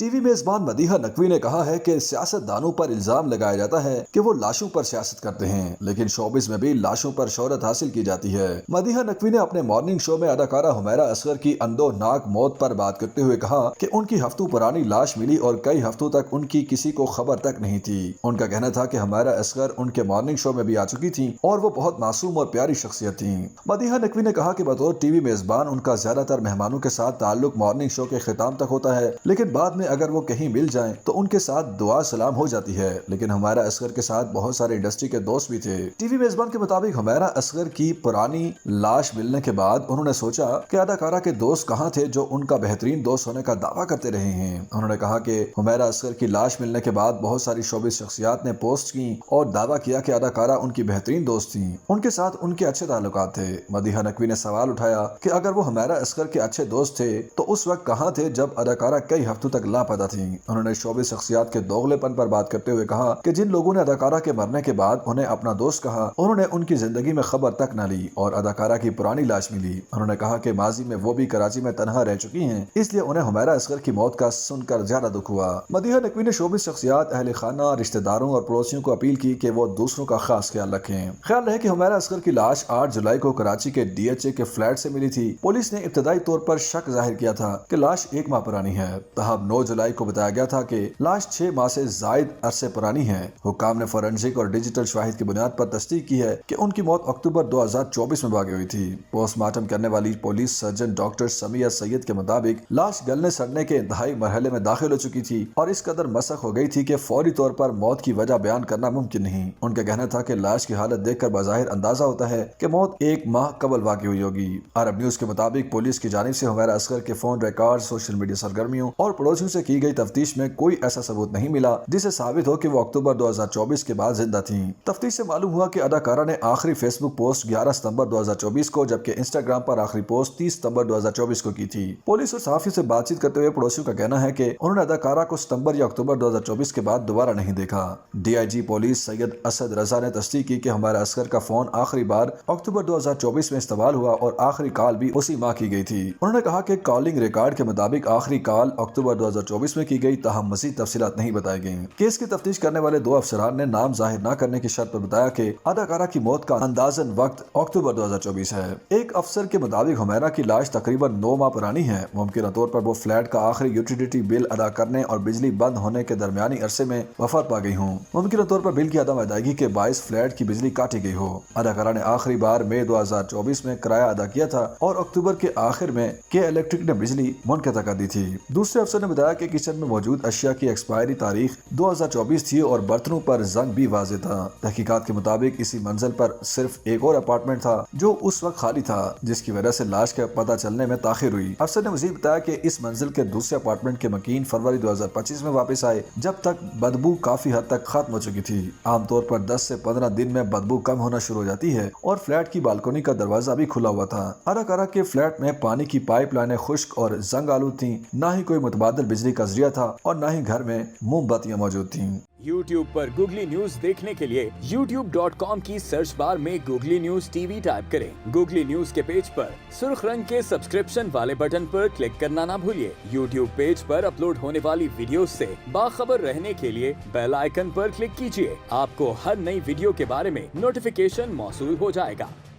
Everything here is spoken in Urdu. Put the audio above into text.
ٹی وی میزبان مدیحہ نقوی نے کہا ہے کہ سیاستدانوں پر الزام لگایا جاتا ہے کہ وہ لاشوں پر سیاست کرتے ہیں، لیکن شوبز میں بھی لاشوں پر شہرت حاصل کی جاتی ہے۔ مدیحہ نقوی نے اپنے مارننگ شو میں اداکارہ حمیرہ اصغر کی اندوہناک موت پر بات کرتے ہوئے کہا کہ ان کی ہفتوں پرانی لاش ملی اور کئی ہفتوں تک ان کی کسی کو خبر تک نہیں تھی۔ ان کا کہنا تھا کہ حمیرہ اصغر ان کے مارننگ شو میں بھی آ چکی تھیں اور وہ بہت معصوم اور پیاری شخصیت تھیں۔ مدیحہ نقوی نے کہا کہ بطور ٹی وی میزبان ان کا زیادہ تر مہمانوں کے ساتھ تعلق مارننگ شو کے اختتام تک ہوتا ہے، لیکن بعد میں اگر وہ کہیں مل جائیں تو ان کے ساتھ دعا سلام ہو جاتی ہے۔ لیکن حمیرہ اصغر کے ساتھ بہت سارے انڈسٹری کے دوست بھی تھے۔ ٹی وی میزبان کے مطابق حمیرہ اصغر کی پرانی لاش ملنے کے بعد انہوں نے سوچا کہ اداکارہ کے دوست کہاں تھے جو ان کا بہترین دوست ہونے کا دعویٰ کرتے رہے ہیں۔ انہوں نے کہا کہ حمیرہ اصغر کی لاش ملنے کے بعد بہت ساری شوبز شخصیات نے پوسٹ کی اور دعویٰ کیا کہ اداکارہ ان کی بہترین دوست تھیں، ان کے ساتھ ان کے اچھے تعلقات تھے۔ مدیحہ نقوی نے سوال اٹھایا کہ اگر وہ حمیرہ اصغر کے اچھے دوست تھے تو اس وقت کہاں تھے جب اداکارہ کئی ہفتوں تک لاپتہ تھیں۔ انہوں نے شوبز شخصیات کے دوغلے پن پر بات کرتے ہوئے کہا کہ جن لوگوں نے اداکارہ کے مرنے کے بعد انہیں اپنا دوست کہا، انہوں نے ان کی زندگی میں خبر تک نہ لی اور اداکارہ کی پرانی لاش ملی۔ انہوں نے کہا کہ ماضی میں وہ بھی کراچی میں تنہا رہ چکی ہیں، اس لیے انہیں حمیرہ اصغر کی موت کا سن کر زیادہ دکھ ہوا۔ مدیحہ نقوی نے شوبز شخصیات، اہل خانہ، رشتہ داروں اور پڑوسیوں کو اپیل کی کہ وہ دوسروں کا خاص خیال رکھیں۔ خیال رہے کہ حمیرہ اصغر کی لاش 8 جولائی کو کراچی کے ڈی ایچ اے کے فلیٹ سے ملی تھی۔ پولیس نے ابتدائی طور پر شک ظاہر کیا تھا کہ لاش 1 ماہ پرانی ہے، تاہم 9 جولائی کو بتایا گیا تھا کہ لاش 6 ماہ سے زائد عرصے پرانی ہے۔ حکام نے فورینسک اور ڈیجیٹل شواہد کی بنیاد پر تصدیق کی ہے کہ ان کی موت اکتوبر 2024 میں واقع ہوئی تھی۔ پوسٹ مارٹم کرنے والی پولیس سرجن ڈاکٹر سمیہ سید کے مطابق لاش گلنے سڑنے کے انتہائی مرحلے میں داخل ہو چکی تھی اور اس قدر مسخ ہو گئی تھی کہ فوری طور پر موت کی وجہ بیان کرنا ممکن نہیں۔ ان کا کہنا تھا کہ لاش کی حالت دیکھ کر بظاہر اندازہ ہوتا ہے کہ موت 1 ماہ قبل واقع ہوئی ہوگی۔ عرب نیوز کے مطابق پولیس کی جانب سے حمیرہ اصغر کے فون ریکارڈ، سوشل میڈیا سرگرمیوں اور پڑوسیوں سے کی گئی تفتیش میں کوئی ایسا ثبوت نہیں ملا جسے ثابت ہو کہ وہ اکتوبر 2024 کے بعد زندہ تھیں۔ تفتیش سے معلوم ہوا کہ اداکارہ نے آخری فیس بک پوسٹ 11 ستمبر 2024 کو، جبکہ انسٹاگرام پر آخری پوسٹ 30 ستمبر 2024 کو کی تھی۔ پولیس اور صحافیوں سے بات چیت کرتے ہوئے پڑوسیوں کا کہنا ہے کہ انہوں نے اداکارہ کو ستمبر یا اکتوبر 2024 کے بعد دوبارہ نہیں دیکھا۔ ڈی آئی جی پولیس سید اسد رضا نے تصدیق کی کہ حمیرہ اصغر کا فون آخری بار اکتوبر 2024 میں استعمال ہوا اور آخری کال بھی اسی ماہ کی گئی تھی۔ انہوں نے کہا کہ کالنگ ریکارڈ کے مطابق آخری کال اکتوبر 2024 میں کی گئی، تاہم مزید تفصیلات نہیں بتائی گئیں۔ کیس کی تفتیش کرنے والے 2 افسران نے نام ظاہر نہ کرنے کی شرط پر بتایا کہ اداکارہ کی موت کا اندازاً وقت اکتوبر 2024 ہے۔ ایک افسر کے مطابق حمیرہ کی لاش تقریباً 9 ماہ پرانی ہے۔ ممکنہ طور پر وہ فلیٹ کا آخری یوٹیلیٹی بل ادا کرنے اور بجلی بند ہونے کے درمیانی عرصے میں وفات پا گئی ہوں۔ ممکنہ طور پر بل کی عدم ادائیگی کے باعث فلیٹ کی بجلی کاٹی گئی ہو۔ اداکارہ نے آخری بار مئی 2024 میں کرایہ ادا کیا تھا اور اکتوبر کے آخر میں کے الیکٹرک نے بجلی منقطع کر دی تھی۔ دوسرے افسر نے بتایا کہ کچن میں موجود اشیاء کی ایکسپائری تاریخ 2024 تھی اور برتنوں پر زنگ بھی واضح تھا۔ تحقیقات کے مطابق اسی منزل پر صرف ایک اور اپارٹمنٹ تھا جو اس وقت خالی تھا، جس کی وجہ سے لاش کا پتہ چلنے میں تاخیر ہوئی۔ افسر نے مزید بتایا کہ اس منزل کے دوسرے اپارٹمنٹ کے مکین فروری 2025 میں واپس آئے، جب تک بدبو کافی حد تک ختم ہو چکی تھی۔ عام طور پر 10 سے 15 دن میں بدبو کم ہونا شروع ہو جاتی ہے اور فلیٹ کی بالکنی کا دروازہ بھی کھلا ہوا تھا۔ اداکارہ کے فلیٹ میں پانی کی پائپ لائنیں خشک اور زنگ آلود تھیں، نہ ہی کوئی متبادل بجلی کا ذریعہ تھا اور نہ ہی گھر میں موم بتیاں موجود تھیں۔ یوٹیوب پر گوگلی نیوز دیکھنے کے لیے youtube.com کی سرچ بار میں googly news T V type کریں۔ گوگلی نیوز کے پیج پر سرخ رنگ کے سبسکرپشن والے بٹن پر کلک کرنا نہ بھولیے۔ یوٹیوب پیج پر اپلوڈ ہونے والی ویڈیوز سے باخبر رہنے کے لیے بیل آئیکن پر کلک کیجیے۔ آپ کو ہر نئی ویڈیو کے بارے میں نوٹیفیکیشن موصول ہو جائے گا۔